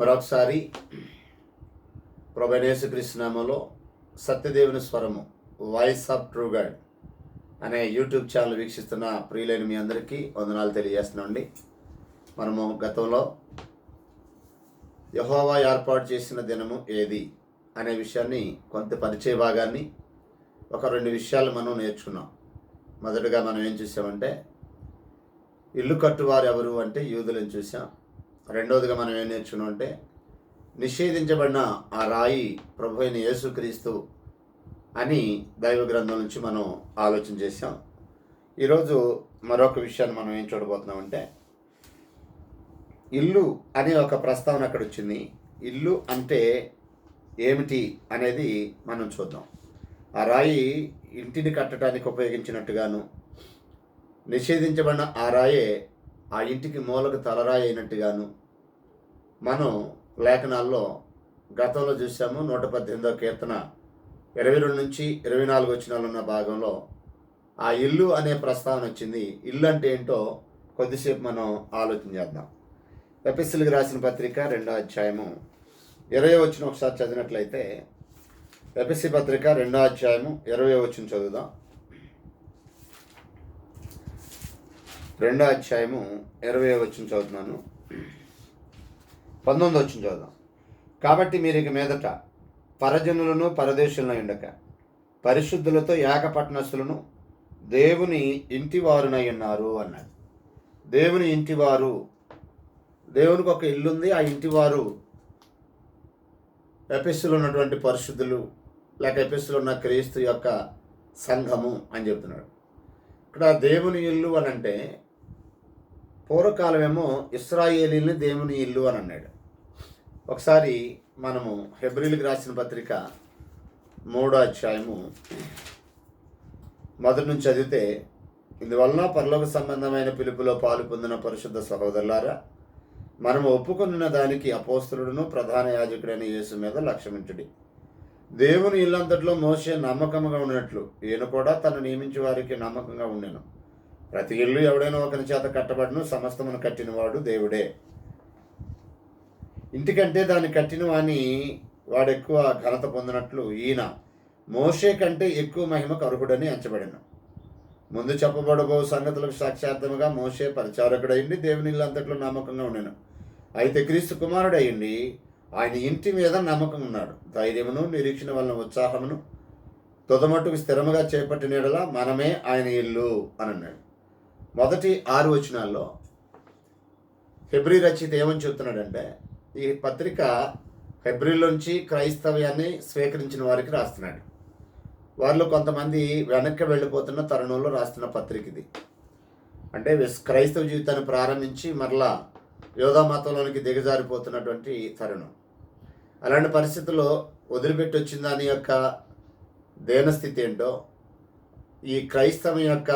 మరొకసారి ప్రభువైన యేసుక్రీస్తు నామములో సత్యదేవుని స్వరము వాయిస్ ఆఫ్ ట్రూ గాడ్ అనే యూట్యూబ్ ఛానల్ వీక్షిస్తున్న ప్రియులైన మీ అందరికీ వందనాలు తెలియజేస్తున్నామండి. మనము గతంలో యెహోవా ఏర్పాటు చేసిన దినము ఏది అనే విషయాన్ని కొంత పరిచయ భాగాన్ని ఒక 2 విషయాలు మనం నేర్చుకున్నాం. మొదటగా మనం ఏం చూసామంటే ఇల్లు కట్టువారు ఎవరు అంటే యూదులను చూసాం. రెండవదిగా మనం ఏం నేర్చుకున్నాం అంటే నిషేధించబడిన ఆ రాయి ప్రభు అయిన యేసుక్రీస్తు అని దైవ గ్రంథం నుంచి మనం ఆలోచన చేసాం. ఈరోజు మరొక విషయాన్ని మనం ఏం చూడబోతున్నామంటే ఇల్లు అనే ఒక ప్రస్తావన అక్కడ వచ్చింది. ఇల్లు అంటే ఏమిటి అనేది మనం చూద్దాం. ఆ రాయి ఇంటిని కట్టడానికి ఉపయోగించినట్టుగాను, నిషేధించబడిన ఆ రాయే ఆ ఇంటికి మూలకు తలరాయి అయినట్టుగాను మనం లేఖనాల్లో గతంలో చూసాము. 118వ కీర్తన 22 నుంచి 24 వచనాలు ఉన్న భాగంలో ఆ ఇల్లు అనే ప్రస్తావన వచ్చింది. ఇల్లు అంటే ఏంటో కొద్దిసేపు మనం ఆలోచన చేద్దాం. ఎఫెసీయులకు రాసిన పత్రిక 2వ అధ్యాయము 20వ వచనం ఒకసారి చదివినట్లయితే, ఎఫెసీ పత్రిక 2వ అధ్యాయము 20వ వచనం చదువుదాం. 2వ అధ్యాయము 20వ వచనం చదువుతున్నాను. 19వ వచనం చదువుదాం. కాబట్టి మీరు ఇక మీదట పరజనులను పరదేశులను ఉండక పరిశుద్ధులతో ఏకపట్నస్తులను దేవుని ఇంటివారునై ఉన్నారు అన్నాడు. దేవుని ఇంటివారు, దేవునికి ఒక ఇల్లు ఉంది. ఆ ఇంటివారు ఎఫెసులో ఉన్నటువంటి పరిశుద్ధులు, లేక ఎఫెసులో ఉన్న క్రీస్తు యొక్క సంఘము అని చెప్తున్నాడు. ఇక్కడ దేవుని ఇల్లు అని అంటే పూర్వకాలమేమో ఇశ్రాయేలీని దేవుని ఇల్లు అని అన్నాడు. ఒకసారి మనము హెబ్రీయులకు రాసిన పత్రిక 3వ అధ్యాయము 1 నుంచి చదివితే, ఇందువలన పరలోక సంబంధమైన పిలుపులో పాలు పొందిన పరిశుద్ధ సహోదరులారా, మనము ఒప్పుకొనిన దానికి అపోస్తలుడును ప్రధాన యాజకుడైన యేసు మీద లక్ష్యమించుడి. దేవుని ఇల్లంతట్లో మోషే నమ్మకంగా ఉన్నట్లు ఈయన కూడా తను నియమించే వారికి నమ్మకంగా ఉండెను. ప్రతి ఇల్లు ఎవడైనా ఒకరి చేత కట్టబడును, సమస్తమును కట్టినవాడు దేవుడే. ఇంటికంటే దాన్ని కట్టిన వాడు ఎక్కువ ఘనత పొందినట్లు ఈయన మోషే కంటే ఎక్కువ మహిమకు అర్హుడని ఎంచబడిన. ముందు చెప్పబడబో సంగతులకు సాక్షార్థముగా మోషే పరిచారకుడయిండి దేవుని ఇల్లంతట్లో నమ్మకంగా ఉండెను. అయితే క్రీస్తు కుమారుడయ్యండి ఆయన ఇంటి మీద నమ్మకం ఉన్నాడు. ధైర్యమును నిరీక్షణ వలన ఉత్సాహమును తుదమట్టుకు స్థిరముగా చేపట్టిన యెడల మనమే ఆయన ఇల్లు అని అన్నాడు. మొదటి 6 వచనాల్లో హెబ్రీ రచయిత ఏమని చెప్తున్నాడంటే, ఈ పత్రిక హెబ్రీలోంచి క్రైస్తవ్యాన్ని స్వీకరించిన వారికి రాస్తున్నాడు. వారిలో కొంతమంది వెనక్కి వెళ్ళిపోతున్న తరుణంలో రాస్తున్న పత్రిక ఇది. అంటే క్రైస్తవ జీవితాన్ని ప్రారంభించి మరలా యోధా మతంలోనికి దిగజారిపోతున్నటువంటి తరుణం. అలాంటి పరిస్థితుల్లో వదిలిపెట్టి వచ్చిన దాని యొక్క దేనస్థితి ఏంటో, ఈ క్రైస్తవం యొక్క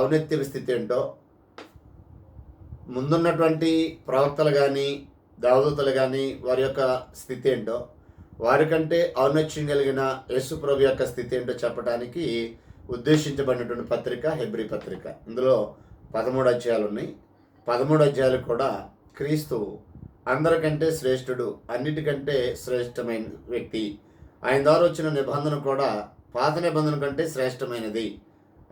ఔన్నత్య స్థితి ఏంటో, ముందున్నటువంటి ప్రవక్తలు కానీ దేవదూతలు కానీ వారి యొక్క స్థితి ఏంటో, వారికంటే ఔన్నత్యం కలిగిన యేసు ప్రభు యొక్క స్థితి ఏంటో చెప్పడానికి ఉద్దేశించబడినటువంటి పత్రిక హెబ్రీ పత్రిక. ఇందులో 13 అధ్యాయాలు ఉన్నాయి. 13 అధ్యాయాలు కూడా క్రీస్తు అందరికంటే శ్రేష్ఠుడు, అన్నిటికంటే శ్రేష్టమైన వ్యక్తి. ఆయన ద్వారా వచ్చిన నిబంధన కూడా పాత నిబంధన కంటే శ్రేష్టమైనది.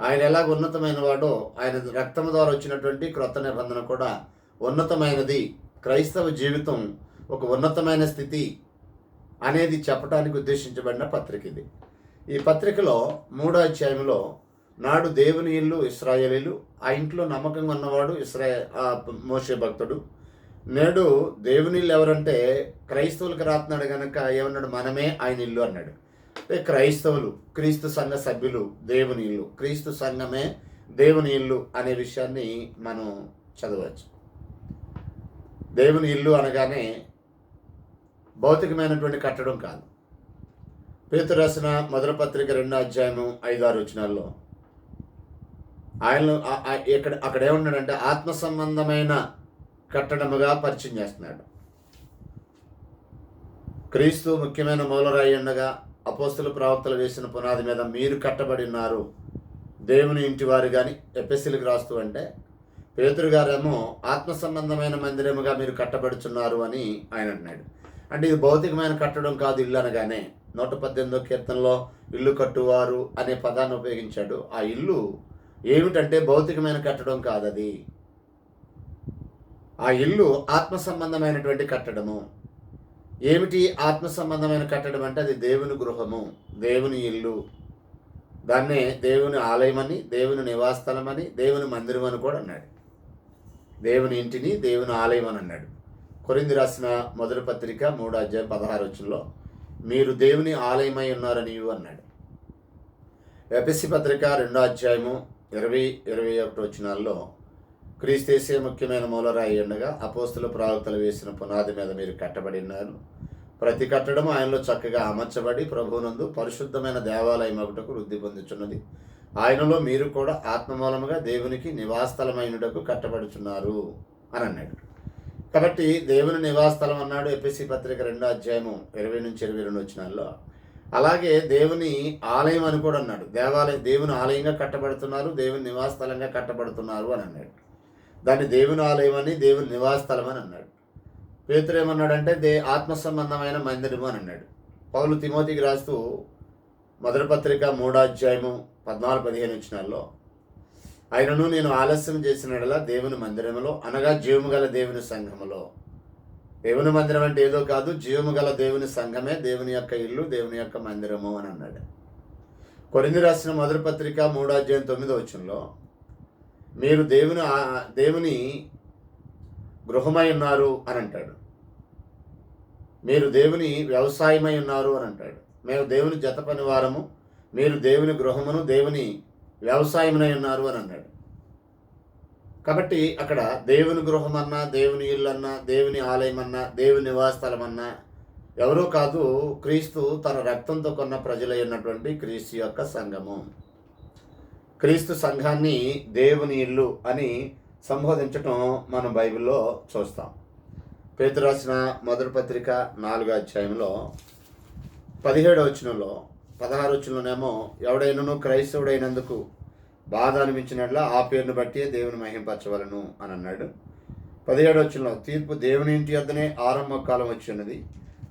ఆయన ఎలాగ ఉన్నతమైన వాడో ఆయన రక్తము ద్వారా వచ్చినటువంటి క్రొత్త నిబంధన కూడా ఉన్నతమైనది. క్రైస్తవ జీవితం ఒక ఉన్నతమైన స్థితి అనేది చెప్పడానికి ఉద్దేశించబడిన పత్రిక ఇది. ఈ పత్రికలో 3వ అధ్యాయంలో నాడు దేవుని ఇల్లు ఇశ్రాయేలీలు, ఆ ఇంట్లో నమ్మకంగా ఉన్నవాడు మోషే భక్తుడు. నేడు దేవుని ఇల్లు ఎవరంటే క్రైస్తవులకు రాస్తున్నాడు కనుక ఏమన్నాడు, మనమే ఆయన ఇల్లు అన్నాడు. క్రైస్తవులు, క్రీస్తు సంఘ సభ్యులు దేవుని ఇల్లు, క్రీస్తు సంఘమే దేవుని ఇల్లు అనే విషయాన్ని మనం చదవచ్చు. దేవుని ఇల్లు అనగానే భౌతికమైనటువంటి కట్టడం కాదు. పేతురు రాసిన మొదటి పత్రిక 2వ అధ్యాయము 5-6 వచనాల్లో ఆయన అక్కడ ఏమన్నాడంటే ఆత్మ సంబంధమైన కట్టడముగా పరిచయం చేస్తున్నాడు. క్రీస్తు ముఖ్యమైన మూలరాయి ఉండగా అపోస్తలు ప్రవక్తలు వేసిన పునాది మీద మీరు కట్టబడి ఉన్నారు దేవుని ఇంటి వారు. కానీ ఎఫెసీయులకు రాస్తూ అంటే పేతురు గారేమో ఆత్మ సంబంధమైన మందిరముగా మీరు కట్టబడుచున్నారు అని ఆయన అన్నాడు. అంటే ఇది భౌతికమైన కట్టడం కాదు ఇల్లు అనగానే. 118 కీర్తనలో ఇల్లు కట్టువారు అనే పదాన్ని ఉపయోగించాడు. ఆ ఇల్లు ఏమిటంటే భౌతికమైన కట్టడం కాదది. ఆ ఇల్లు ఆత్మ సంబంధమైనటువంటి కట్టడము. ఏమిటి ఆత్మ సంబంధమైన కట్టడం అంటే అది దేవుని గృహము, దేవుని ఇల్లు. దాన్నే దేవుని ఆలయమని, దేవుని నివాసస్థలమని, దేవుని మందిరం అని కూడా అన్నాడు. దేవుని ఇంటిని దేవుని ఆలయం అని అన్నాడు. కొరింథీ రాసిన మొదటి పత్రిక 3:16 మీరు దేవుని ఆలయమై ఉన్నారని అన్నాడు. ఎఫెసీ పత్రిక 2:20-21 క్రీస్తేసే ముఖ్యమైన మూలరాయి ఉండగా అపోస్తుల ప్రవక్తలు వేసిన పునాది మీద మీరు కట్టబడి ఉన్నారు. ప్రతి కట్టడము ఆయనలో చక్కగా అమర్చబడి ప్రభువునందు పరిశుద్ధమైన దేవాలయం ఒకటకు వృద్ధి పొందుచున్నది. ఆయనలో మీరు కూడా ఆత్మమూలముగా దేవునికి నివాసస్థలమైనటకు కట్టబడుచున్నారు అని అన్నాడు. కాబట్టి దేవుని నివాసస్థలం అన్నాడు ఎఫెసీ పత్రిక 2:20-22. అలాగే దేవుని ఆలయం అని కూడా అన్నాడు. దేవుని ఆలయంగా కట్టబడుతున్నారు, దేవుని నివాసస్థలంగా కట్టబడుతున్నారు అని అన్నాడు. దాన్ని దేవుని ఆలయం అని, దేవుని నివాసస్థలం అని అన్నాడు. పేతురు ఏమన్నాడంటే ఆత్మ సంబంధమైన మందిరము అని అన్నాడు. పౌలు తిమోతికి రాస్తూ మొదటి పత్రిక 3:14-15 ఆయనను నేను ఆలస్యం చేసినట్లా దేవుని మందిరములో అనగా జీవము గల దేవుని సంఘములో. దేవుని మందిరం అంటే ఏదో కాదు, జీవము గల దేవుని సంఘమే దేవుని యొక్క ఇల్లు, దేవుని యొక్క మందిరము అని అన్నాడు. కొరింథీ రాసిన మొదటి పత్రిక 3:9 మీరు దేవుని గృహమై ఉన్నారు అని అంటాడు. మీరు దేవుని వ్యవసాయమై ఉన్నారు అని అంటాడు. మేము దేవుని జత పని వారము, మీరు దేవుని గృహమును దేవుని వ్యవసాయమునై ఉన్నారు అని అన్నాడు. కాబట్టి అక్కడ దేవుని గృహం అన్నా, దేవుని ఇల్లు అన్నా, దేవుని ఆలయం అన్నా, దేవుని నివాసస్థలం అన్నా ఎవరో కాదు, క్రీస్తు తన రక్తంతో కొన్న ప్రజలై ఉన్నటువంటి క్రీస్తు యొక్క సంఘము. క్రీస్తు సంఘాన్ని దేవుని ఇల్లు అని సంబోధించటం మనం బైబిల్లో చూస్తాం. పేతురు రాసిన మొదటి పత్రిక 4:17 16 ఎవడైనను క్రైస్తవుడైనందుకు బాధ అనిపించినట్ల ఆ పేరును బట్టి దేవుని మహింపరచవలను అని అన్నాడు. 17 తీర్పు దేవుని ఇంటి యొద్దనే ఆరంభకాలం వచ్చి ఉన్నది,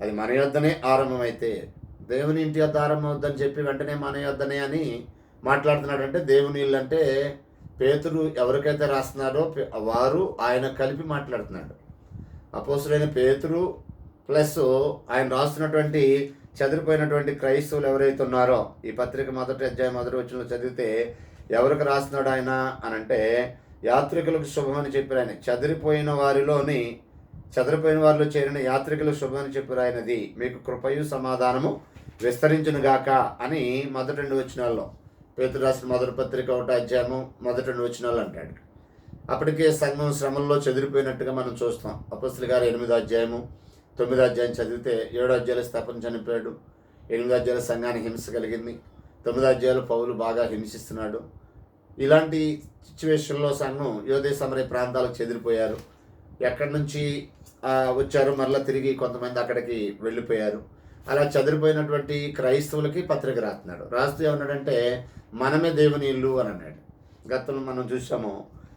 అది మన యొద్దనే ఆరంభమైతే. దేవుని ఇంటి యొద్ద ఆరంభం వద్దని చెప్పి వెంటనే మన యొద్దనే అని మాట్లాడుతున్నాడు. అంటే దేవుని ఇల్లు అంటే పేతురు ఎవరికైతే రాస్తున్నారో వారు ఆయన కలిపి మాట్లాడుతున్నాడు. అపోస్తులైన పేతురు ప్లస్ ఆయన రాస్తున్నటువంటి చెదిరిపోయినటువంటి క్రైస్తవులు ఎవరైతే ఉన్నారో, ఈ పత్రిక 1:1 చదివితే ఎవరికి రాస్తున్నాడు ఆయన అనంటే యాత్రికులకు శుభమని చెప్పారు ఆయన. చెదిరిపోయిన వారిలో చేరిన యాత్రికులకు శుభమని చెప్పారు ఆయనది. మీకు కృపయు సమాధానము విస్తరించునుగాక అని మొదటి 2 వచనాల్లో పేతురు రాసిన మొదటి పత్రిక 1:1 అంటాడు. అప్పటికే సంఘం శ్రమల్లో చెదిరిపోయినట్టుగా మనం చూస్తాం. అపొస్తలుల గారు 8:9 చదివితే 7 స్తెఫను చనిపోయాడు, 8 సంఘానికి హింస కలిగింది, 9 పౌలు బాగా హింసిస్తున్నాడు. ఇలాంటి సిచ్యువేషన్లో సంఘం యోధే సమరయ ప్రాంతాలకు చెదిరిపోయారు. ఎక్కడి నుంచి వచ్చారు మరలా తిరిగి కొంతమంది అక్కడికి వెళ్ళిపోయారు. అలా చెదిరిపోయినటువంటి క్రైస్తవులకి పత్రిక రాస్తూ ఏమన్నాడంటే మనమే దేవుని ఇల్లు అని అన్నాడు. గతంలో మనం చూసాము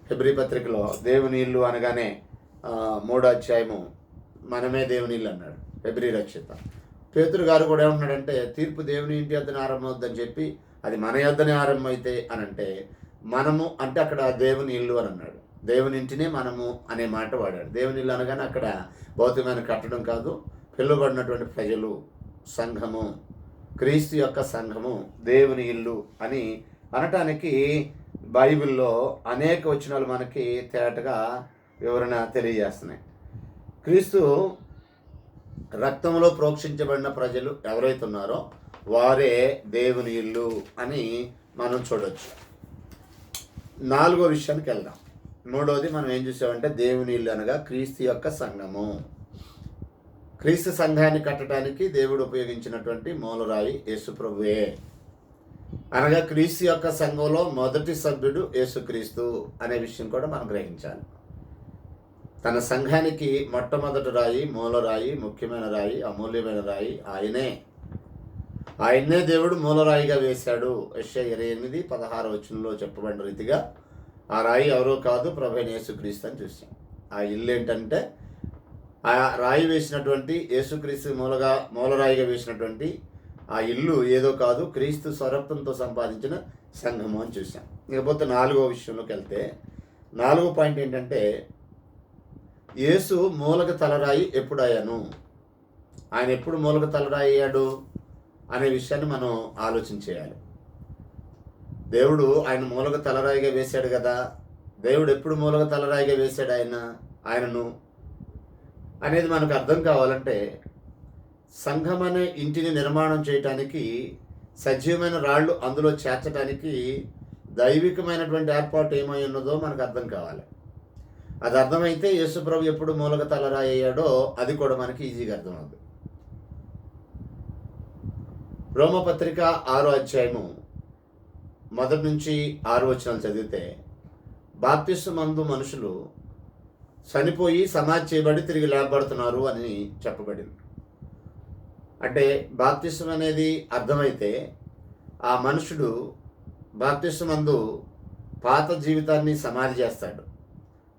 హెబ్రీ పత్రికలో దేవుని ఇల్లు అనగానే 3 మనమే దేవుని ఇల్లు అన్నాడు, హెబ్రీ రక్షిత. పేతురు గారు కూడా ఏమన్నాడంటే తీర్పు దేవుని ఇంటి యొద్దనే ఆరంభమవుద్దని చెప్పి అది మన యొద్దనే ఆరంభమైతే అని అంటే మనము అంటే అక్కడ దేవుని ఇల్లు అని అన్నాడు. దేవుని ఇంటినే మనము అనే మాట వాడాడు. దేవుని ఇల్లు అనగానే అక్కడ భౌతికమైన కట్టడం కాదు, పిలువబడినటువంటి ప్రజలు, సంఘము, క్రీస్తు యొక్క సంఘము దేవుని ఇల్లు అని అనటానికి బైబిల్లో అనేక వచనాలు మనకి తేటగా వివరణ తెలియజేస్తున్నాయి. క్రీస్తు రక్తంలో ప్రోక్షించబడిన ప్రజలు ఎవరైతే ఉన్నారో వారే దేవుని ఇల్లు అని మనం చూడవచ్చు. 4వ విషయానికి వెళ్దాం. 3వది మనం ఏం చూసామంటే దేవుని ఇల్లు అనగా క్రీస్తు యొక్క సంఘము. క్రీస్తు సంఘాన్ని కట్టడానికి దేవుడు ఉపయోగించినటువంటి మూలరాయి యేసు ప్రభువే. అనగా క్రీస్తు యొక్క సంఘంలో మొదటి సభ్యుడు యేసుక్రీస్తు అనే విషయం కూడా మనం గ్రహించాలి. తన సంఘానికి మొట్టమొదటి రాయి, మూలరాయి, ముఖ్యమైన రాయి, అమూల్యమైన రాయి ఆయన్నే దేవుడు మూలరాయిగా వేశాడు. యెషయా 28:16 చెప్పబడిన రీతిగా ఆ రాయి ఎవరో కాదు, ప్రభువైన యేసుక్రీస్తు అని చూసాం. ఆ ఇల్లు ఏంటంటే ఆ రాయి వేసినటువంటి యేసుక్రీస్తు మూలరాయిగా వేసినటువంటి ఆ ఇల్లు ఏదో కాదు, క్రీస్తు స్వరక్తంతో సంపాదించిన సంఘము అని చూసాం. ఇకపోతే 4వ విషయంలోకి వెళ్తే 4వ పాయింట్ ఏంటంటే యేసు మూలక తలరాయి ఎప్పుడయ్యాను, ఆయన ఎప్పుడు మూలక తలరాయి అయ్యాడు అనే విషయాన్ని మనం ఆలోచన చేయాలి. దేవుడు ఆయన మూలక తలరాయిగా వేశాడు కదా, దేవుడు ఎప్పుడు మూలక తలరాయిగా వేశాడు ఆయనను అనేది మనకు అర్థం కావాలంటే సంఘం అనే ఇంటిని నిర్మాణం చేయటానికి, సజీవమైన రాళ్ళు అందులో చేర్చడానికి దైవికమైనటువంటి ఏర్పాటు ఏమై ఉన్నదో మనకు అర్థం కావాలి. అది అర్థమైతే యేసుప్రభు ఎప్పుడు మూలక తలరాయి అయ్యాడో అది కూడా మనకి ఈజీగా అర్థమవుతుంది. రోమపత్రిక 6వ అధ్యాయము 1 నుంచి 6 వచనాలు చదివితే బాప్తిస్మమందు మనుషులు చనిపోయి సమాధి చేయబడి తిరిగి లేపబడుతున్నారు అని చెప్పబడింది. అంటే బాప్తిస్మం అనేది అర్థమైతే ఆ మనుషుడు బాప్తిస్మమందు పాత జీవితాన్ని సమాధి చేస్తాడు,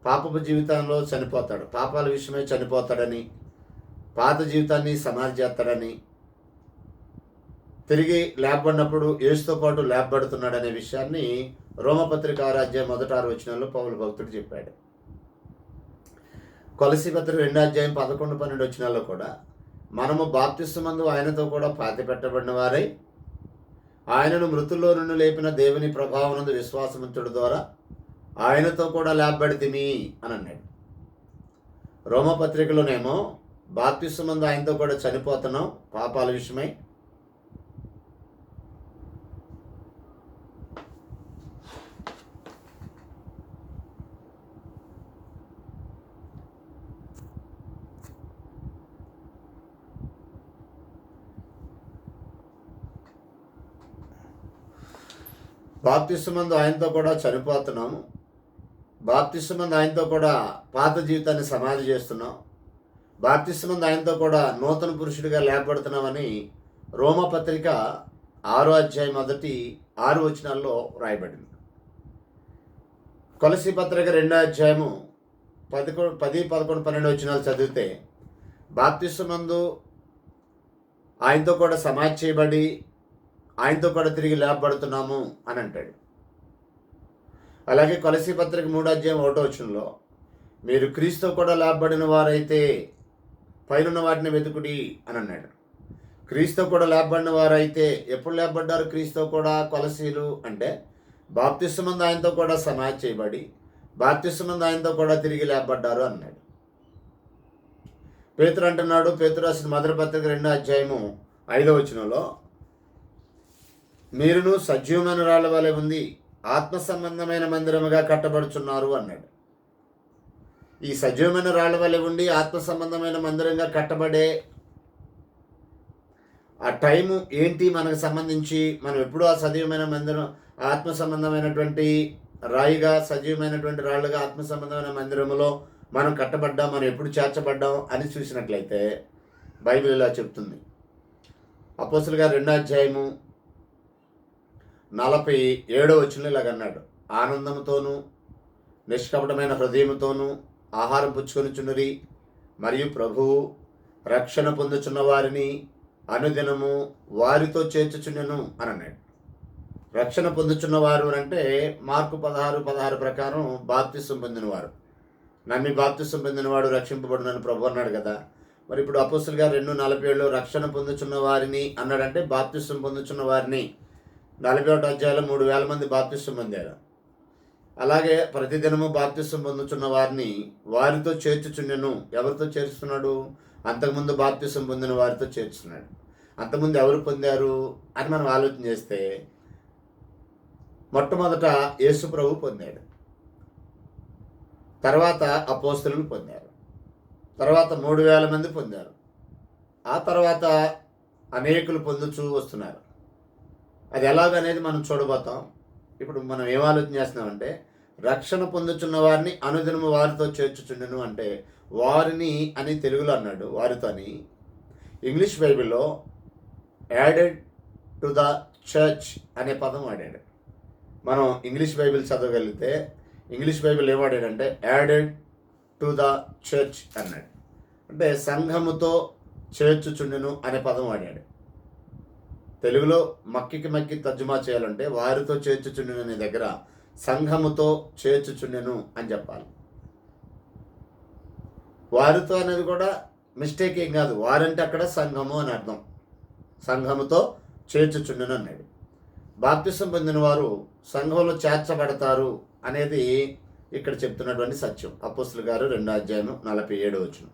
పాపపు జీవితంలో చనిపోతాడు, పాపాల విషయమై చనిపోతాడని, పాత జీవితాన్ని సమాధి చేస్తాడని, తిరిగి లేపబడినప్పుడు యేసుతో పాటు లేపబడుతున్నాడనే విషయాన్ని రోమపత్రిక 6వ అధ్యాయం 1-6 వచనాల్లో పౌలు భక్తుడు చెప్పాడు. కొలసీ పత్రిక 2వ అధ్యాయం 11-12 వచనాల్లో కూడా మనము బాప్తిస్మమందు ఆయనతో కూడా పాతి పెట్టబడిన వారై ఆయనను మృతుల్లో నుండి లేపిన దేవుని ప్రభావమునందు విశ్వాసముంచుడు ద్వారా ఆయనతో కూడా లేపబడితిమి అని అన్నాడు. రోమపత్రికలోనేమో బాప్తిస్మమందు ఆయనతో కూడా చనిపోతున్నాం పాపాల విషయమై, బాప్తిస్మమందు ఆయనతో కూడా చనిపోతున్నాము, బాప్తిస్మమందు ఆయనతో కూడా పాత జీవితాన్ని సమాధి చేస్తున్నాం, బాప్తిస్మమందు ఆయనతో కూడా నూతన పురుషుడిగా లేపబడుతున్నామని రోమపత్రిక 6వ అధ్యాయం 1-6 వచనాల్లో రాయబడింది. కొలసీ పత్రిక 2వ అధ్యాయము 10, 11, 12 వచనాలు చదివితే బాప్తిస్మమందు ఆయనతో కూడా సమాధి చేయబడి ఆయనతో కూడా తిరిగి లేపబడుతున్నాము అని అంటాడు. అలాగే కొలసీ పత్రిక 3వ అధ్యాయం 1వ వచనంలో మీరు క్రీస్తుతో కూడా లేపబడిన వారైతే పైనున్న వాటిని వెతుకుడి అని అన్నాడు. క్రీస్తుతో కూడా లేపబడిన వారైతే ఎప్పుడు లేపబడ్డారు క్రీస్తుతో కూడా కొలసీలు అంటే బాప్తిస్మమందు ఆయనతో కూడా సమాధి చేయబడి బాప్తిస్మమందు ఆయనతో కూడా తిరిగి లేపబడ్డారు అన్నాడు. పేతురు అంటున్నాడు, పేతురు రాసిన మొదటి పత్రిక 2వ అధ్యాయము 5వ వచనంలో మీరును సజీవమైన రాళ్ళ వలె ఉంది ఆత్మ సంబంధమైన మందిరముగా కట్టబడుచున్నారు అన్నాడు. ఈ సజీవమైన రాళ్ళ వలె ఉండి ఆత్మ సంబంధమైన మందిరంగా కట్టబడే ఆ టైము ఏంటి మనకు సంబంధించి, మనం ఎప్పుడూ ఆ సజీవమైన మందిరం ఆత్మ సంబంధమైనటువంటి రాయిగా, సజీవమైనటువంటి రాళ్ళుగా ఆత్మ సంబంధమైన మందిరములో మనం కట్టబడ్డాం, మనం ఎప్పుడు చేర్చబడ్డాం అని చూసినట్లయితే బైబిల్ ఇలా చెప్తుంది. అపోస్తలుల 2వ అధ్యాయము 47వ వచనంలో ఇలాగన్నాడు, ఆనందముతోనూ నిష్కపటమైన హృదయముతోనూ ఆహారం పుచ్చుకొనుచున్నరి మరియు ప్రభువు రక్షణ పొందుచున్న వారిని అనుదినము వారితో చేర్చుచుండెను అని అన్నాడు. రక్షణ పొందుచున్నవారు అంటే మార్కు 16:16 ప్రకారం బాప్తిసం పొందినవారు, నమ్మి బాప్తిసం పొందినవాడు రక్షింపబడునని ప్రభు అన్నాడు కదా. మరి ఇప్పుడు అపోస్తలుల 2:47 రక్షణ పొందుచున్న వారిని అన్నాడంటే బాప్తిసం పొందుచున్న వారిని 41వ అధ్యాయంలో 3,000 మంది బాప్తిసం పొందారు. అలాగే ప్రతిదినము బాప్తిసం పొందుచున్న వారిని వారితో చేర్చుచుండెను. ఎవరితో చేర్చుతున్నాడు? అంతకుముందు బాప్తిసం పొందిన వారితో చేర్చుతున్నాడు. అంతకుముందు ఎవరు పొందారు అని మనం ఆలోచన చేస్తే మొట్టమొదట యేసు ప్రభు పొందాడు, తర్వాత అపోస్తలులు పొందారు, తర్వాత 3,000 మంది పొందారు, ఆ తర్వాత అనేకులు పొందుచూ వస్తున్నారు. అది ఎలాగనేది మనం చూడబోతాం. ఇప్పుడు మనం ఏం ఆలోచన చేస్తున్నామంటే రక్షణ పొందుచున్న వారిని అనుదినము వారితో చేర్చుచుండెను అంటే వారిని అని తెలుగులో అన్నాడు, వారితో అని. ఇంగ్లీష్ బైబిల్లో యాడెడ్ టు ద చర్చ్ అనే పదం వాడాడు. మనం ఇంగ్లీష్ బైబిల్ చదవగలిగితే ఇంగ్లీష్ బైబిల్ ఏమాడాడంటే యాడెడ్ టు ద చర్చ్ అన్నాడు. అంటే సంఘముతో చేర్చుచుండెను అనే పదం వాడాడు. తెలుగులో మక్కి తర్జుమా చేయాలంటే వారితో చేర్చుచుండెను అనే దగ్గర సంఘముతో చేర్చుచుండెను అని చెప్పాలి. వారితో అనేది కూడా మిస్టేక్ ఏం కాదు. వారంటే అక్కడ సంఘము అని అర్థం. సంఘముతో చేర్చుచుండెను అన్నాడు. బాప్తిసం పొందిన వారు సంఘంలో చేర్చబడతారు అనేది ఇక్కడ చెప్తున్నటువంటి సత్యం. అపోస్తలుల గారు 2:47.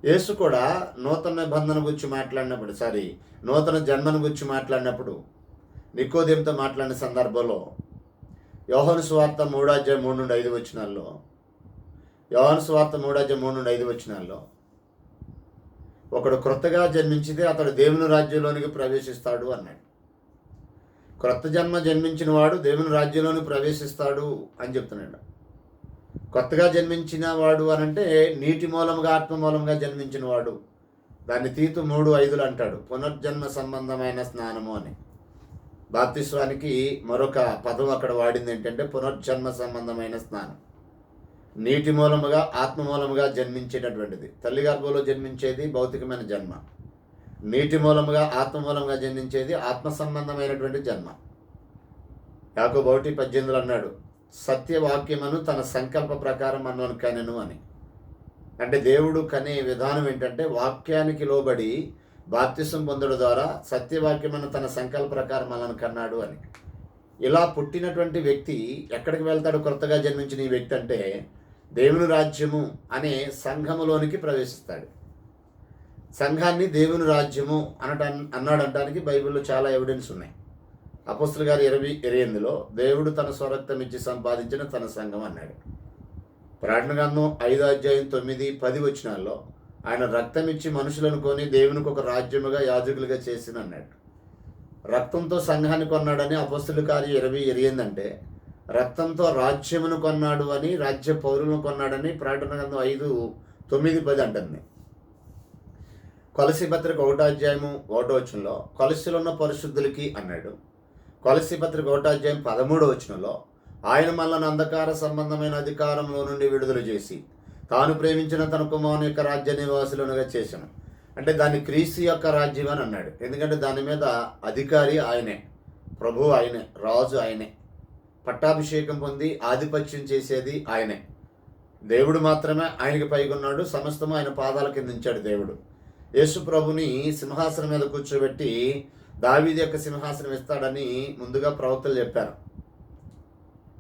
యేసు కూడా నూతన నిబంధన గురించి మాట్లాడినప్పుడు నూతన జన్మను గురించి మాట్లాడినప్పుడు నికోదేముతో మాట్లాడిన సందర్భంలో యోహాను సువార్త 3:3-5 యోహాను సువార్త 3:3-5 ఒకడు క్రొత్తగా జన్మించితే అతడు దేవుని రాజ్యంలోనికి ప్రవేశిస్తాడు అన్నాడు. క్రొత్త జన్మ జన్మించిన వాడు దేవుని రాజ్యంలోనికి ప్రవేశిస్తాడు అని చెప్తున్నాడు. కొత్తగా జన్మించిన వాడు అనంటే నీటి మూలముగా ఆత్మ మూలముగా జన్మించిన వాడు. దాన్ని తీతు 3:5 అంటాడు, పునర్జన్మ సంబంధమైన స్నానము అని. బాప్తిస్వానికి మరొక పదం అక్కడ వాడింది ఏంటంటే పునర్జన్మ సంబంధమైన స్నానం. నీటి మూలముగా ఆత్మ మూలముగా జన్మించేటటువంటిది. తల్లి గర్భంలో జన్మించేది భౌతికమైన జన్మ. నీటి మూలముగా ఆత్మ మూలముగా జన్మించేది ఆత్మ సంబంధమైనటువంటి జన్మ. యాకోబు 1:18 అన్నాడు, సత్యవాక్యమును తన సంకల్ప ప్రకారం మనను కనెను అని. అంటే దేవుడు కనే విధానం ఏంటంటే వాక్యానికి లోబడి బాప్తిసం పొందడం ద్వారా సత్యవాక్యమును తన సంకల్ప ప్రకారం మనను కన్నాడు అని. ఇలా పుట్టినటువంటి వ్యక్తి ఎక్కడికి వెళ్తాడు? కొత్తగా జన్మించిన ఈ వ్యక్తి అంటే దేవుని రాజ్యము అనే సంఘములోనికి ప్రవేశిస్తాడు. సంఘాన్ని దేవుని రాజ్యము అన్నాడంటానికి బైబిల్లో చాలా ఎవిడెన్స్ ఉన్నాయి. అపోస్తలుల గారు 20:28 దేవుడు తన స్వరక్తం ఇచ్చి సంపాదించిన తన సంఘం అన్నాడు. ప్రకటన గ్రంథం 5:9-10 ఆయన రక్తం ఇచ్చి మనుషులను కొని దేవునికి ఒక రాజ్యముగా యాజకులుగా చేసిన అన్నాడు. రక్తంతో సంఘాన్ని కొన్నాడని అపోస్తలుల కార్యం 20:28 అంటే రక్తంతో రాజ్యమును కొన్నాడు అని, రాజ్య పౌరులను కొన్నాడని ప్రకటన గ్రంథం 5:9-10 అంటుంది. కొలసీ పత్రిక 1:1 కొలసీలో ఉన్న పరిశుద్ధులకి అన్నాడు. కొలసీ పత్రిక 1:13 ఆయన మనల్ని అంధకార సంబంధమైన అధికారంలో నుండి విడుదల చేసి తాను ప్రేమించిన తన కుమారుని యొక్క రాజ్య నివాసులుగా చేశాను. అంటే దాన్ని క్రీస్తు యొక్క రాజ్యం అని అన్నాడు. ఎందుకంటే దాని మీద అధికారి ఆయనే, ప్రభువు ఆయనే, రాజు ఆయనే, పట్టాభిషేకం పొంది ఆధిపత్యం చేసేది ఆయనే. దేవుడు మాత్రమే ఆయనకి పైగున్నాడు. సమస్తము ఆయన పాదాల కింద ఉంచాడు దేవుడు. యేసు ప్రభుని సింహాసనం మీద కూర్చోబెట్టి దావీదు యొక్క సింహాసనం ఇస్తాడని ముందుగా ప్రవక్తలు చెప్పారు.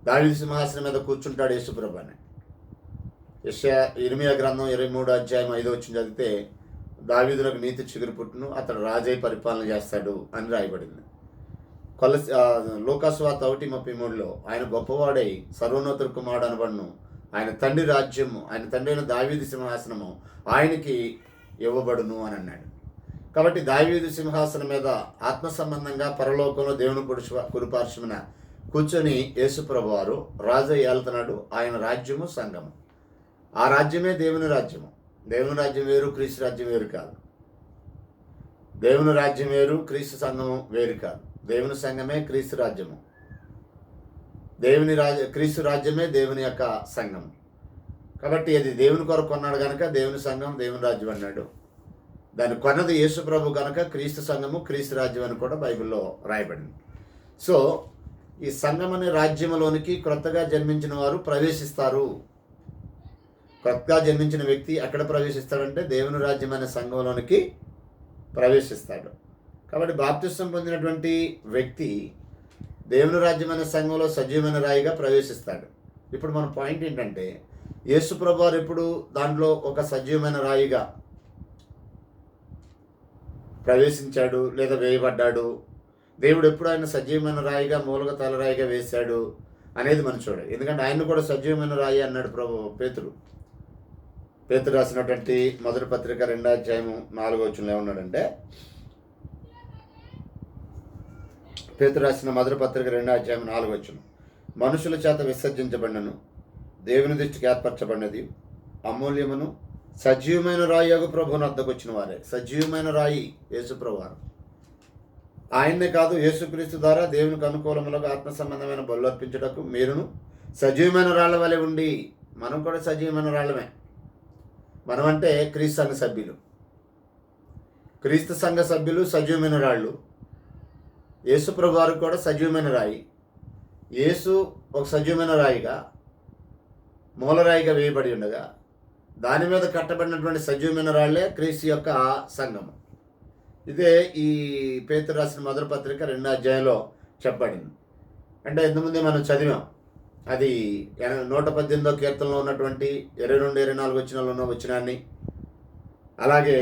దావీదు సింహాసనం మీద కూర్చుంటాడు యేసు ప్రభు అని. ఇర్మియా గ్రంథం 23:5 చదివితే దావీదులకు నీతి చిగురు పుట్టును, అతడు రాజై పరిపాలన చేస్తాడు అని రాయబడింది. లూకా సువార్త 1:33 ఆయన గొప్పవాడై సర్వోన్నతుడు కుమారుడు అనబడును, ఆయన తండ్రి రాజ్యము, ఆయన తండ్రి అయిన దావీదు సింహాసనము ఆయనకి ఇవ్వబడును అని అన్నాడు. కాబట్టి దావీదు సింహాసనం మీద ఆత్మ సంబంధంగా పరలోకంలో దేవుని కుడిపార్శ్వమున కూర్చొని యేసు ప్రభు వారు రాజు ఏలుతున్నాడు. ఆయన రాజ్యము సంఘము. ఆ రాజ్యమే దేవుని రాజ్యము. దేవుని రాజ్యం వేరు, క్రీస్తు రాజ్యం వేరు కాదు. దేవుని రాజ్యం వేరు, క్రీస్తు సంఘము వేరు కాదు. దేవుని సంఘమే క్రీస్తు రాజ్యము. క్రీస్తు రాజ్యమే దేవుని యొక్క సంఘం. కాబట్టి అది దేవుని కొరకు కొన్నాడు కనుక దేవుని సంఘం, దేవుని రాజ్యం అన్నాడు. దాన్ని కొన్నది యేసు ప్రభు కనుక క్రీస్తు సంఘము, క్రీస్తు రాజ్యం అని కూడా బైబిల్లో రాయబడింది. సో ఈ సంఘం అనే రాజ్యంలోనికి క్రొత్తగా జన్మించిన వారు ప్రవేశిస్తారు. కొత్తగా జన్మించిన వ్యక్తి ఎక్కడ ప్రవేశిస్తాడంటే దేవుని రాజ్యం అనే సంఘంలోనికి ప్రవేశిస్తాడు. కాబట్టి బాప్తిసం పొందినటువంటి వ్యక్తి దేవుని రాజ్యం అనే సంఘంలో సజీవమైన రాయిగా ప్రవేశిస్తాడు. ఇప్పుడు మన పాయింట్ ఏంటంటే యేసు ప్రభు వారు ఎప్పుడు దాంట్లో ఒక సజీవమైన రాయిగా ప్రవేశించాడు లేదా వేయబడ్డాడు? దేవుడు ఎప్పుడు ఆయన సజీవమైన రాయిగా మూలక తలరాయిగా వేశాడు అనేది మనం చూడాలి. ఎందుకంటే ఆయన కూడా సజీవమైన రాయి అన్నాడు పేతురు రాసినటువంటి మొదటి పత్రిక 2:4 ఏమన్నాడంటే, పేతురు రాసిన మొదటి పత్రిక 2:4 మనుషుల చేత విసర్జించబడినను దేవుని దృష్టికి ఏర్పరచబడినది అమూల్యమును సజీవమైన రాయి యొక్క ప్రభువుని వద్దకు వచ్చిన వారే. సజీవమైన రాయి యేసు ప్రభువారు. ఆయన్నే కాదు, యేసుక్రీస్తు ద్వారా దేవునికి అనుకూలములుగా ఆత్మ సంబంధమైన బలు అర్పించుటకు మీరును సజీవమైన రాళ్ల వలె ఉండి, మనం కూడా సజీవమైన రాళ్ళమే. మనం అంటే క్రీస్తు సంఘ సభ్యులు. క్రీస్తు సంఘ సభ్యులు సజీవమైన రాళ్ళు. యేసు ప్రభు వారు కూడా సజీవమైన రాయి. యేసు ఒక సజీవమైన రాయిగా, మూలరాయిగా వేయబడి ఉండగా, దాని మీద కట్టబడినటువంటి సజీవమైన రాళ్లే క్రీస్తు యొక్క సంఘము. ఇదే ఈ పేతురు రాసిన మొదటి పత్రిక 2వ అధ్యాయంలో చెప్పబడింది. అంటే ఇంతకుముందే మనం చదివాం. అది 118వ కీర్తనలో ఉన్నటువంటి 22, 24 వచనాల్లో ఉన్న వచనాన్ని, అలాగే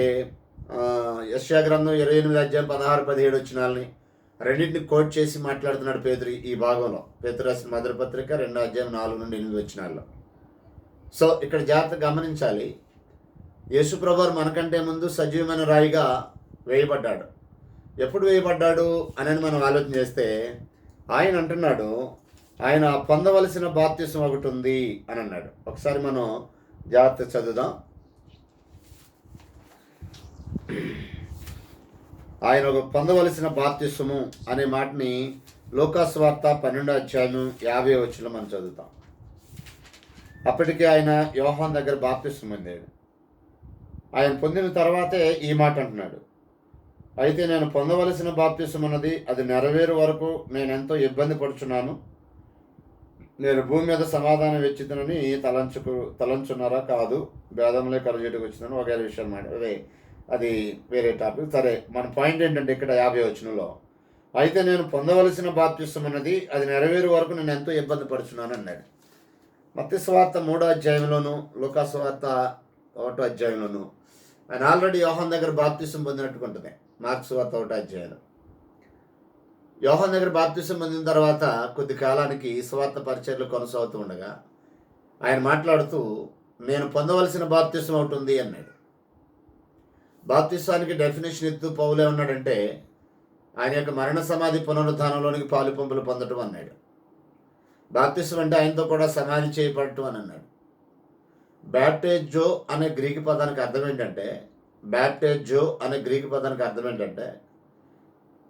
యెషయా గ్రంథం 28 అధ్యాయం 16, 17 వచనాలని రెండింటిని కోట్ చేసి మాట్లాడుతున్నాడు పేతురు ఈ భాగంలో. పేతురు రాసిన మొదటి పత్రిక 2వ అధ్యాయం 4 నుండి 8 వచనాల్లో. సో ఇక్కడ జాగ్రత్తగా గమనించాలి. యేసు ప్రభువు మనకంటే ముందు సజీవమైన రాయిగా వేయబడ్డాడు. ఎప్పుడు వేయబడ్డాడు అని మనం ఆలోచన చేస్తే, ఆయన అంటున్నాడు, ఆయన పొందవలసిన బాప్తిసం ఒకటి ఉంది అని అన్నాడు. ఒకసారి మనం జాగ్రత్త చదువుదాం. ఆయన ఒక పొందవలసిన బాప్తిసము అనే మాటని లూకాసు వార్త 12వ అధ్యాయం 50వ వచనంలో మనం చదువుతాం. అప్పటికే ఆయన యోహాను దగ్గర బాప్తిసం పొందాడు. ఆయన పొందిన తర్వాతే ఈ మాట అంటున్నాడు, అయితే నేను పొందవలసిన బాప్తిసం ఉన్నది, అది నెరవేరు వరకు నేను ఎంతో ఇబ్బంది పడుచున్నాను. నేను భూమి మీద సమాధానం వెచ్చితనని తలంచున్నారా? కాదు, భేదంలో కలజేటుకు వచ్చిందని వగైరే విషయాలు మాట. అది వేరే టాపిక్. సరే, మన పాయింట్ ఏంటంటే ఇక్కడ 50వ వచనంలో, అయితే నేను పొందవలసిన బాప్తిసం ఉన్నది, అది నెరవేరు వరకు నేను ఎంతో ఇబ్బంది పడుచున్నాను అన్నాడు. మత్తయి సువార్త 3వ అధ్యాయంలోను, లూకాసు వార్త 1వ అధ్యాయంలోను ఆయన ఆల్రెడీ యోహాను దగ్గర బాప్తిసం పొందినట్టుగా ఉంటుంది. మార్కు సువార్త 1వ అధ్యాయంలో యోహాను దగ్గర బాప్తిసం పొందిన తర్వాత కొద్ది కాలానికి సువార్త పరిచర్యలు కొనసాగుతూ ఉండగా ఆయన మాట్లాడుతూ, నేను పొందవలసిన బాప్తిసం ఒకటి ఉంది అన్నాడు. బాప్తిసానికి డెఫినేషన్ ఇస్తూ పౌలే ఉన్నాడంటే, ఆయన యొక్క మరణ సమాధి పునరుద్ధానంలోనికి పాలు పంపులు పొందటం అన్నాడు. బాప్తిసం అంటే ఆయనతో కూడా సమాధి చేయబడటం అని అన్నాడు. బ్యాప్టేజో అనే గ్రీకు పదానికి అర్థం ఏంటంటే,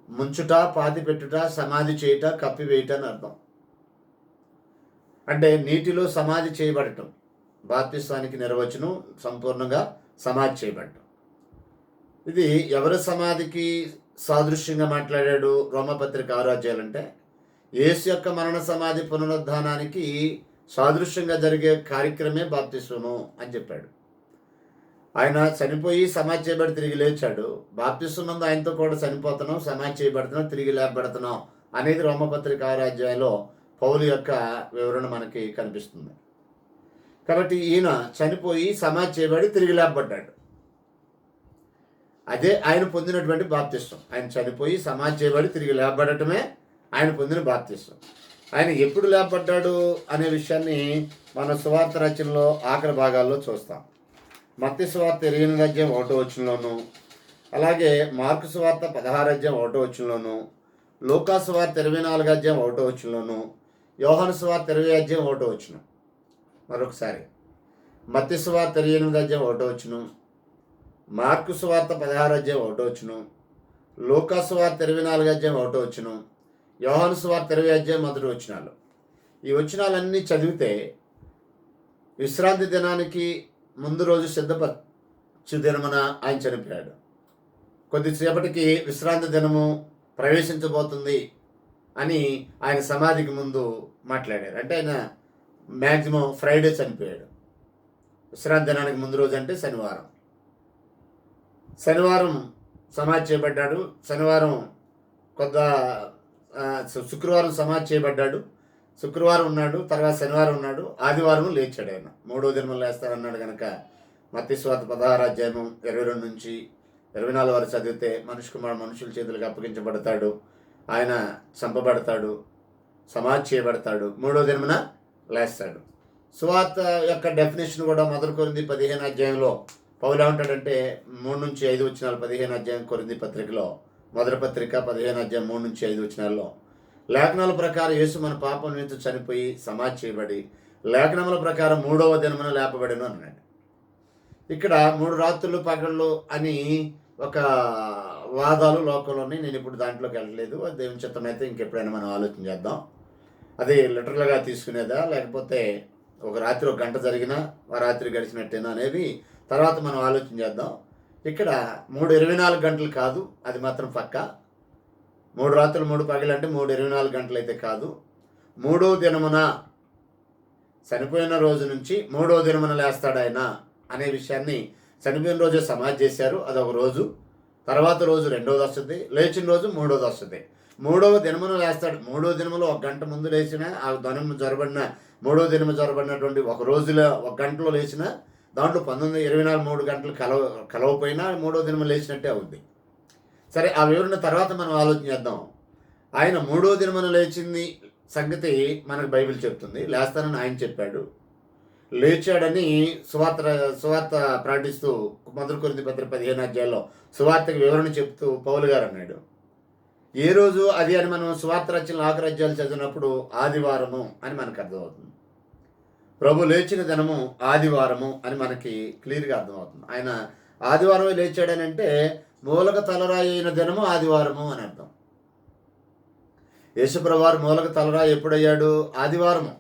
ముంచుట, పాతి పెట్టుట, సమాధి చేయుట, కప్పివేయుట అని అర్థం. అంటే నీటిలో సమాధి చేయబడటం. బాప్తిసానికి నిర్వచనం సంపూర్ణంగా సమాధి చేయబడటం. ఇది ఎవరి సమాధికి సాదృశ్యంగా మాట్లాడాడు రోమపత్రిక 6వ అధ్యాయం అంటే, యేసు యొక్క మరణ సమాధి పునరుద్ధానానికి సాదృశ్యంగా జరిగే కార్యక్రమే బాప్తిస్మము అని చెప్పాడు. ఆయన చనిపోయి సమాధి చేయబడి తిరిగి లేచాడు. బాప్తిస్మం నందు ఆయనతో కూడా చనిపోతున్నాం, సమాధి చేయబడుతున్నాం, తిరిగి లేపబడుతున్నాం అనేది రోమపత్రిక 6వ అధ్యాయంలో పౌలు యొక్క వివరణ మనకి కనిపిస్తుంది. కాబట్టి ఈయన చనిపోయి సమాధి చేయబడి తిరిగి లేపబడ్డాడు. అదే ఆయన పొందినటువంటి బాప్తిస్మం. ఆయన చనిపోయి సమాధి చేయబడి తిరిగి లేపబడటమే ఆయన పొందిన బాప్తిస్మం. ఆయన ఎప్పుడు లేపబడ్డాడు అనే విషయాన్ని మన సువార్త రచనలో ఆఖరి భాగాల్లో చూస్తాం. మత్తయి సువార్త 28వ అధ్యాయం 1వ వచనంలోను, అలాగే మార్కు సువార్త 16వ అధ్యాయం 1వ వచనంలోను, లూకాసు సువార్త 24వ అధ్యాయం 1వ వచనంలోను, యోహాను సువార్త 20వ అధ్యాయం 1వ వచనం. మరొకసారి మత్తయి సువార్త 28వ అధ్యాయం 1వ వచనం, మార్కు సువార్త 16వ అధ్యాయం 1వ వచనం, లూకాసు సువార్త 24వ అధ్యాయం 1వ వచనం, యోహాను సువార్త 20వ అధ్యాయం 1వ వచనాలు. ఈ వచనాలన్నీ చదివితే విశ్రాంతి దినానికి ముందు రోజు సిద్ధపరచు దినమున ఆయన చనిపోయాడు. కొద్దిసేపటికి విశ్రాంతి దినము ప్రవేశించబోతుంది అని ఆయన సమాధికి ముందు మాట్లాడారు. అంటే ఆయన మ్యాక్సిమం ఫ్రైడే చనిపోయాడు. విశ్రాంతి దినానికి ముందు రోజు అంటే శనివారం సమాధి చేయబడ్డాడు. శుక్రవారం సమాధి చేయబడ్డాడు. శుక్రవారం ఉన్నాడు, తర్వాత శనివారం ఉన్నాడు, ఆదివారం లేచాడు. ఆయన 3వ దినం లేస్తాడన్నాడు కనుక మత్తయి సువార్త 16వ అధ్యాయం 22 నుంచి 24 వరకు చదివితే, మనిషి కుమారుడు మనుషుల చేతులకు అప్పగించబడతాడు, ఆయన చంపబడతాడు, సమాధి చేయబడతాడు, 3వ దినమున లేస్తాడు. సువార్త యొక్క డెఫినేషన్ కూడా 1 కొరింథీ 15వ అధ్యాయంలో పౌలు ఏమంటాడంటే, 3 నుంచి 5 వచనాలు 15వ అధ్యాయం కొరింథీ పత్రికలో, మొదటి పత్రిక 15వ అధ్యాయం 3 నుంచి 5 వచనాల్లో, లేఖనాల ప్రకారం యేసు మన పాపం నిమిత్తం చనిపోయి సమాధి చేయబడి లేఖనముల ప్రకారం 3వ దినమున లేపబడెను అన్నాడు. ఇక్కడ 3 రాత్రులు పగళ్ళు అని ఒక వాదాలు లోకంలోని, నేను ఇప్పుడు దాంట్లోకి వెళ్ళలేదు. దేవుని చిత్తమైతే ఇంకెప్పుడైనా మనం ఆలోచన చేద్దాం. అది లిటరల్గా తీసుకునేదా, లేకపోతే ఒక రాత్రి ఒక గంట జరిగినా ఆ రాత్రి గడిచినట్టేనా అనేది తర్వాత మనం ఆలోచన చేద్దాం. ఇక్కడ 3 24 గంటలు కాదు, అది మాత్రం పక్కా. 3 రాత్రులు 3 పగలంటే 3 24 గంటలు అయితే కాదు. మూడో దినమున, చనిపోయిన రోజు నుంచి మూడో దినమున లేస్తాడు ఆయన అనే విషయాన్ని, చనిపోయిన రోజే సమాధి చేశారు, అదొక రోజు. తర్వాత రోజు రెండోది వస్తుంది, లేచిన రోజు మూడోది వస్తుంది. మూడవ దినమున లేస్తాడు. మూడో దినములో ఒక గంట ముందు లేచిన, ఆ దినము జొరబడిన మూడో దినము జొరబడినటువంటి ఒక రోజులో ఒక గంటలో లేచిన, దాంట్లో 19 24 3 గంటలు కలవపోయినా మూడో దినము లేచినట్టే అవుద్ది. సరే, ఆ వివరణ తర్వాత మనం ఆలోచన చేద్దాం. ఆయన మూడో దినమున లేచింది సంగతి మనకు బైబిల్ చెప్తుంది. లేస్తానని ఆయన చెప్పాడు. లేచాడని సువార్త ప్రకటిస్తూ 1 కొరింథీ పత్రిక 15 అధ్యాయంలో సువార్తకు వివరణ చెప్తూ పౌలు గారు అన్నాడు. ఏ రోజు అది అని మనం సువార్త రచనలు ఆఖరి అధ్యాయాలు చదివినప్పుడు ఆదివారము అని మనకు అర్థమవుతుంది. ప్రభు లేచిన దినము ఆదివారము అని మనకి క్లియర్గా అర్థమవుతుంది. ఆయన ఆదివారమే లేచాడని అంటే మూలక తలరాయి అయిన దినము ఆదివారము అని అర్థం. యేసుప్రభు వారు మూలక తలరాయి ఎప్పుడయ్యాడు? ఆదివారము.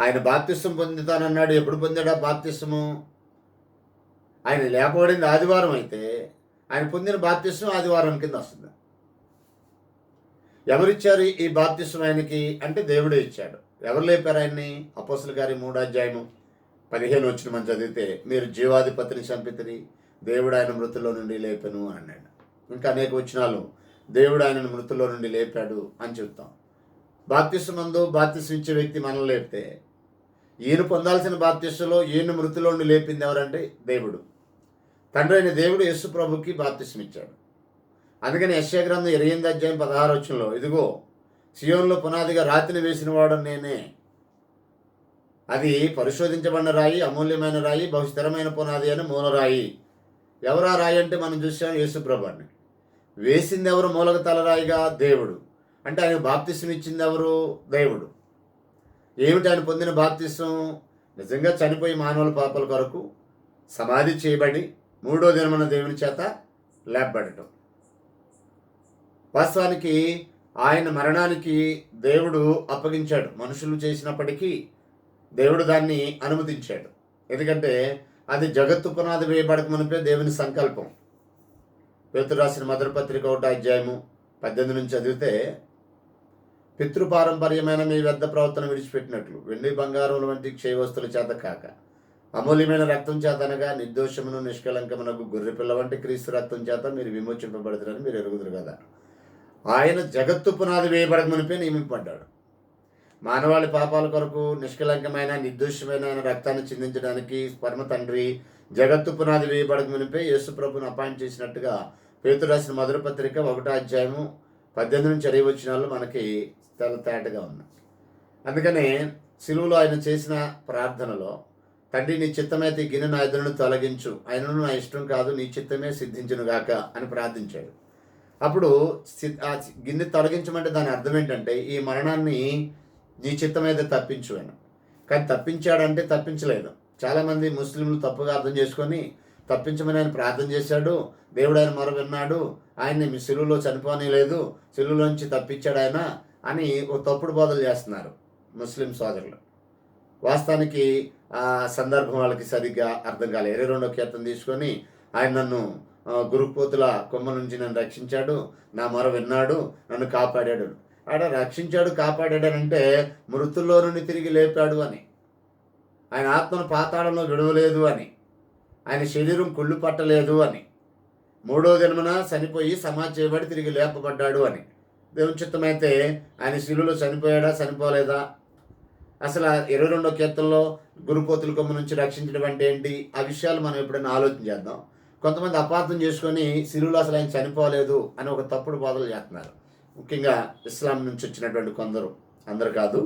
ఆయన బాప్తిస్మం పొందుతానన్నాడు. ఎప్పుడు పొందాడు ఆ బాప్తిస్మము? ఆయన లేపబడింది ఆదివారం అయితే ఆయన పొందిన బాప్తిస్మం ఆదివారం కింద వస్తుంది. ఎవరిచ్చారు ఈ బాప్తిస్మం ఆయనకి అంటే దేవుడే ఇచ్చాడు. ఎవరు లేపారు ఆయన్ని? అపోస్తలుల కార్యం 3వ అధ్యాయము 15 వచ్చిన మనం చదివితే, మీరు జీవాధిపతిని చంపితిరి, దేవుడు ఆయన మృతుల్లో నుండి లేపెను అన్నాడు. ఇంకా అనేక వచనాలు దేవుడు ఆయనను మృతుల్లో నుండి లేపాడు అని చెప్తాం. బాప్తిస్మందు బాప్తిస్మం ఇచ్చే వ్యక్తి మనం లేపితే, ఈయన పొందాల్సిన బాప్తిస్మలో ఈయన మృతుల్లో నుండి లేపింది ఎవరంటే దేవుడు. తండ్రి అయిన దేవుడు యేసు ప్రభుకి బాప్తిస్మం ఇచ్చాడు. అందుకని యెషయా గ్రంథం 28 అధ్యాయం 16 వచనంలో, ఇదిగో సియోనులో పునాదిగా రాతిని వేసిన వాడు నేనే, అది పరిశోధించబడిన రాయి, అమూల్యమైన రాయి, బహు స్థిరమైన పునాది అని మూలరాయి. ఎవరు ఆ రాయి అంటే మనం చూసాం యేసు ప్రభుని. వేసింది ఎవరు మూలక తలరాయిగా? దేవుడు. అంటే ఆయన బాప్తిస్మం ఇచ్చింది ఎవరు? దేవుడు. ఏమిటి ఆయన పొందిన బాప్తిస్మం? నిజంగా చనిపోయి మానవుల పాపాల కొరకు సమాధి చేయబడి మూడో దినమున దేవుని చేత లేపబడటం. వాస్తవానికి ఆయన మరణానికి దేవుడు అప్పగించాడు. మనుషులు చేసినప్పటికీ దేవుడు దాన్ని అనుమతించాడు. ఎందుకంటే అది జగత్తు పునాది వేయబడక మునిపే దేవుని సంకల్పం. పేతురు రాసిన మొదటి పత్రిక 1వ అధ్యాయము 18 నుంచి చదివితే, పితృపారంపర్యమైన మీ వ్యర్థ ప్రవర్తన విడిచిపెట్టినట్లు వెండి బంగారముల వంటి క్షయ వస్తువుల చేత కాక అమూల్యమైన రక్తం చేత అనగా నిర్దోషమును నిష్కలంకమునకు గొర్రెపిల్ల వంటి క్రీస్తు రక్తం చేత మీరు విమోచింపబడతారని మీరు ఎరుగుదురు కదా. ఆయన జగత్తు పునాది వేయబడక మునిపే నియమింపబడ్డాడు. మానవాళి పాపాల కొరకు నిష్కలంకమైన నిర్దోషమైన రక్తాన్ని చిందించడానికి పరమ తండ్రి జగత్తు పునాది వేయబడక మునిపే యేసు ప్రభుని అపాయింట్ చేసినట్టుగా పేతురు రాసిన మొదటి పత్రిక 1వ అధ్యాయము 18 నుంచి 20 వచనాల్లో మనకి తేటగా ఉంది. అందుకనే సిలువలో ఆయన చేసిన ప్రార్థనలో, తండ్రి నీ చిత్తమైతే ఈ గిన్నె నా ఎదురును తొలగించు, ఆయనను నా ఇష్టం కాదు నీ చిత్తమే సిద్ధించునుగాక అని ప్రార్థించాడు. అప్పుడు ఆ గిన్నె తొలగించమంటే దాని అర్థం ఏంటంటే, ఈ మరణాన్ని నీ చిత్తమైతే తప్పించు అని. కానీ తప్పించాడంటే తప్పించలేదు. చాలామంది ముస్లింలు తప్పుగా అర్థం చేసుకొని తప్పించమని ఆయన ప్రార్థన చేశాడు, దేవుడు ఆయన మొర విన్నాడు, ఆయన్ని సిలువలో చనిపోనిలేదు, సిలువలోంచి తప్పించాడు ఆయన అని ఒక తప్పుడు బోధలు చేస్తున్నారు ముస్లిం సోదరులు. వాస్తవానికి ఆ సందర్భం వాళ్ళకి సరిగ్గా అర్థం కాలేదు. 22వ కీర్తన తీసుకొని, ఆయన నన్ను గురుపోతుల కొమ్మ నుంచి నన్ను రక్షించాడు, నా మొర విన్నాడు, నన్ను కాపాడాడు. ఆడ రక్షించాడు కాపాడాడనంటే మృతుల్లో నుండి తిరిగి లేపాడు అని, ఆయన ఆత్మను పాతాళంలో విడవలేదు అని, ఆయన శరీరం కుళ్ళు పట్టలేదు అని, మూడో దినమున చనిపోయి సమాధి చేయబడి తిరిగి లేపబడ్డాడు అని. దేవుని చిత్తమైతే ఆయన శిలువలో చనిపోయాడా చనిపోలేదా? అసలు 22వ కీర్తనలో గురుపోతుల కొమ్మ నుంచి రక్షించడం అంటే ఏంటి? ఆ విషయాలు మనం ఎప్పుడైనా ఆలోచన చేద్దాం. కొంతమంది అపార్థం చేసుకొని శిలువలో అసలు ఆయన చనిపోలేదు అని ఒక తప్పుడు బోధలు చేస్తున్నారు. ముఖ్యంగా ఇస్లాం నుంచి వచ్చినటువంటి కొందరు, అందరు కాదు,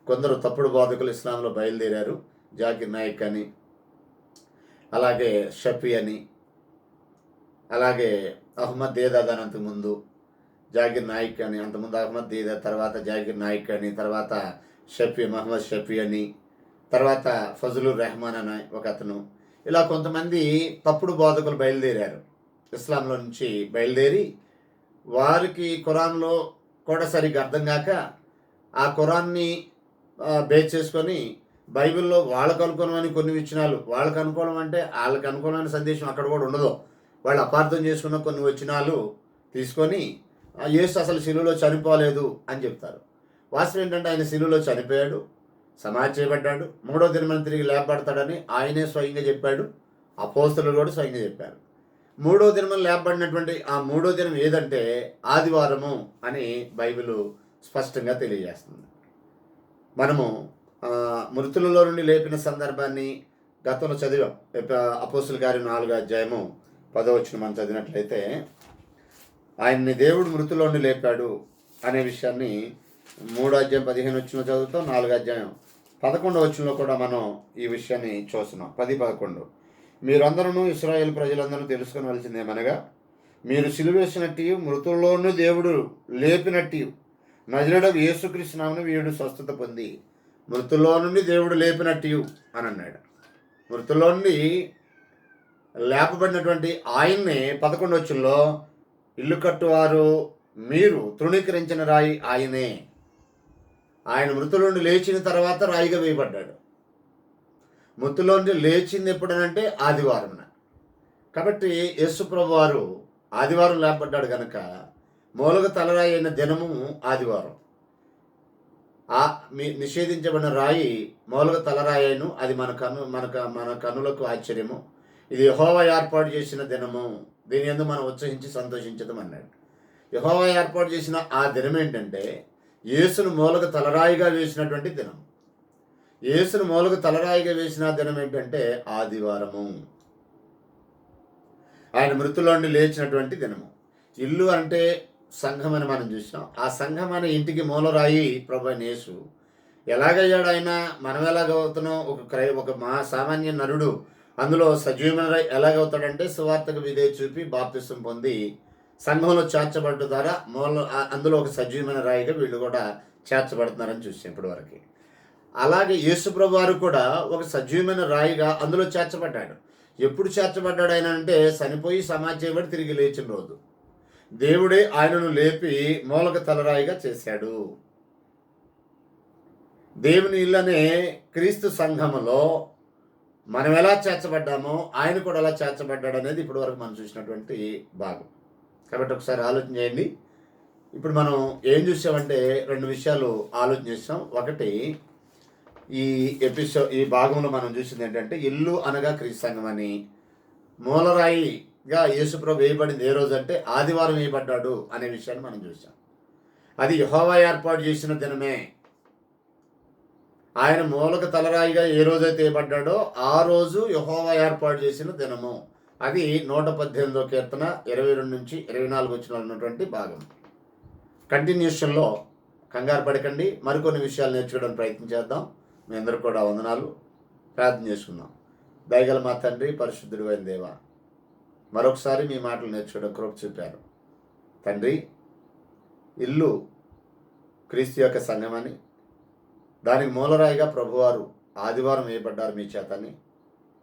కొందరు తప్పుడు బోధకులు ఇస్లాంలో బయలుదేరారు. జాకిర్ నాయక్ అని, అలాగే షఫీ అని, అలాగే అహ్మద్ దేదాద్ అని, అంతకుముందు జాకిర్ నాయక్ అని, అంతకుముందు అహ్మద్ దేదాద్, తర్వాత జాకిర్ నాయక్ అని, తర్వాత షఫీ మహమ్మద్ షఫీ అని, తర్వాత ఫజలుర్ రెహమాన్ అని ఒక అతను. ఇలా కొంతమంది తప్పుడు బోధకులు బయలుదేరారు. ఇస్లాంలో నుంచి బయలుదేరి వారికి ఖురాన్లో కూడా సరిగ్గా అర్థం కాక ఆ ఖురాన్ని బేస్ చేసుకొని బైబిల్లో వాళ్ళకు అనుకూలమైన కొన్ని వచనాలు, వాళ్ళకు అనుకూలం అంటే వాళ్ళకి అనుకూలమైన సందేశం అక్కడ కూడా ఉండదు. వాళ్ళు అపార్థం చేసుకున్న కొన్ని వచనాలు తీసుకొని యేసు అసలు శిలువలో చనిపోలేదు అని చెప్తారు. వాస్తవం ఏంటంటే ఆయన శిలువలో చనిపోయాడు, సమాధి చేయబడ్డాడు, మూడో దినమున తిరిగి లేపబడతాడని ఆయనే స్వయంగా చెప్పాడు. అపోస్తలులు కూడా స్వయంగా చెప్పారు. మూడో దినమున లేపబడినటువంటి ఆ మూడో దినం ఏదంటే ఆదివారము అని బైబిల్ స్పష్టంగా తెలియజేస్తుంది. మనము మృతులలో నుండి లేపిన సందర్భాన్ని గతంలో చదివాం. అపోస్తలుల కార్యం 4వ అధ్యాయము 10వ వచనం మనం చదివినట్లయితే ఆయన్ని దేవుడు మృతుల్లో నుండి లేపాడు అనే విషయాన్ని 3వ అధ్యాయం 15 వచనంలో చదువుతాం. 4వ అధ్యాయం 11వ వచనంలో కూడా మనం ఈ విషయాన్ని చూస్తున్నాం. 10-11 మీరందరూ ఇశ్రాయేలు ప్రజలందరూ తెలుసుకొనవలసిందేమనగా మీరు సిలువేసినట్టు మృతుల్లోనూ దేవుడు లేపినట్టు నజరేయుడగు యేసుక్రీస్తు నామమున వీడు స్వస్థత పొంది మృతుల్లో నుండి దేవుడు లేపినట్టు అని అన్నాడు. మృతుల్లో నుండి లేపబడినటువంటి ఆయన్నే 11వ వచనంలో ఇల్లు కట్టువారు మీరు తృణీకరించిన రాయి ఆయనే. ఆయన మృతుల నుండి లేచిన తర్వాత రాయిగా వేయబడ్డాడు. మృతుల్లో నుండి లేచింది ఎప్పుడనంటే ఆదివారమున. కాబట్టి యేసు ప్రభు వారు ఆదివారం లేపబడ్డాడు కనుక మూలగ తలరాయి అయిన దినము ఆదివారం. నిషేధించబడిన రాయి మూలగ తలరాయను. అది మన కన్నులకు ఆశ్చర్యము. ఇది యెహోవా ఏర్పాటు చేసిన దినము, దీని యందు మనం ఉత్సహించి సంతోషించడం అన్నాడు. యెహోవా ఏర్పాటు చేసిన ఆ దినం ఏంటంటే యేసును మూలగ తలరాయిగా వేసినటువంటి దినం. యేసును మూలగ తలరాయిగా వేసిన దినం ఏంటంటే ఆదివారము. ఆయన మృతుల్లో నుండి లేచినటువంటి దినము. ఇల్లు అంటే సంఘం అని మనం చూసాం. ఆ సంఘం అనే ఇంటికి మూలరాయి ప్రభువైన యేసు. ఎలాగయ్యాడు ఆయన? మనం ఎలాగవుతున్నాం? ఒక సామాన్య నరుడు అందులో సజీవమైన రాయి ఎలాగవుతాడంటే సువార్తకు విధేయత చూపి బాప్తిసం పొంది సంఘంలో చేర్చబడ్డ ద్వారా అందులో ఒక సజీవమైన రాయిగా వీళ్ళు కూడా చేర్చబడుతున్నారని చూసాం ఇప్పటి వరకు. అలాగే యేసు ప్రభు వారు కూడా ఒక సజీవమైన రాయిగా అందులో చేర్చబడ్డాడు. ఎప్పుడు చేర్చబడ్డాడు ఆయన అంటే చనిపోయి సమాధి చేయబడి తిరిగి లేచిన రోజు. దేవుడే ఆయనను లేపి మూలక తలరాయిగా చేశాడు. దేవుని ఇల్లనే క్రీస్తు సంఘములో మనం ఎలా చేర్చబడ్డామో ఆయన కూడా ఎలా చేర్చబడ్డాడు అనేది ఇప్పటి వరకు మనం చూసినటువంటి భాగం. కాబట్టి ఒకసారి ఆలోచన చేయండి. ఇప్పుడు మనం ఏం చూసామంటే 2 విషయాలు ఆలోచన చేసాం. ఒకటి, ఈ భాగంలో మనం చూసింది ఏంటంటే ఇల్లు అనగా క్రీస్తు సంఘం అని, మూలరాయిగా యేసుప్రభు వేయబడింది ఏ రోజు అంటే ఆదివారం వేయబడ్డాడు అనే విషయాన్ని మనం చూసాం. అది యెహోవా ఏర్పాటు చేసిన దినమే. ఆయన మూలక తలరాయిగా ఏ రోజైతే వేయబడ్డాడో ఆ రోజు యెహోవా ఏర్పాటు చేసిన దినము. అది 118వ కీర్తన 22 నుంచి 24 వచనాలు ఉన్నటువంటి భాగం. కంటిన్యూషన్లో కంగారు పడకండి, మరికొన్ని విషయాలు నేర్చుకోవడానికి ప్రయత్నం చేద్దాం. మీ అందరూ కూడా వందనాలు. ప్రార్థన చేసుకుందాం. దయగల మా తండ్రి, పరిశుద్ధుడు అయిన దేవా, మరొకసారి మీ మాటలు నేర్చుకోవడం కృప చూపారు తండ్రి. ఇల్లు క్రీస్తు యొక్క సంఘమని, దానికి మూలరాయిగా ప్రభువారు ఆదివారం వేయబడ్డారు మీ చేతని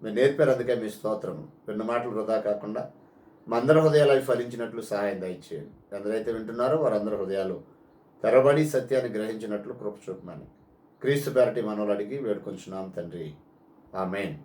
మీరు నేర్పారు. అందుకే మీ స్తోత్రం. విన్న మాటలు వృధా కాకుండా మా అందరి హృదయాలు అవి ఫలించినట్లు సహాయం దయచేయండి. ఎందరైతే వింటున్నారో వారందరి హృదయాలు తెరబడి సత్యాన్ని గ్రహించినట్లు కృప చూపమని క్రీస్తు పేరటి మనవులు అడిగి వేడుకొంచున్నాం తండ్రి. ఆమేన్.